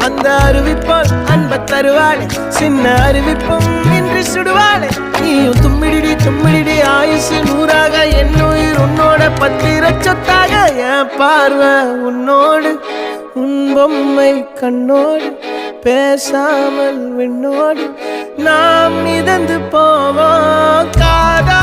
அந்த அருவிப்போல் அன்ப தருவாளே சின்ன அருவிப்பும் இன்றி சுடுவாளே நீயும் தும்மிடி தும்மிடி ஆயுசு நூறாக என் உயிர் உன்னோட பத்திர சொத்தாக என் பார்வை உன்னோடு உன் பொம்மை கண்ணோடு பேசாமல் விண்ணோடு நாம் மிதந்து போவோம் காதா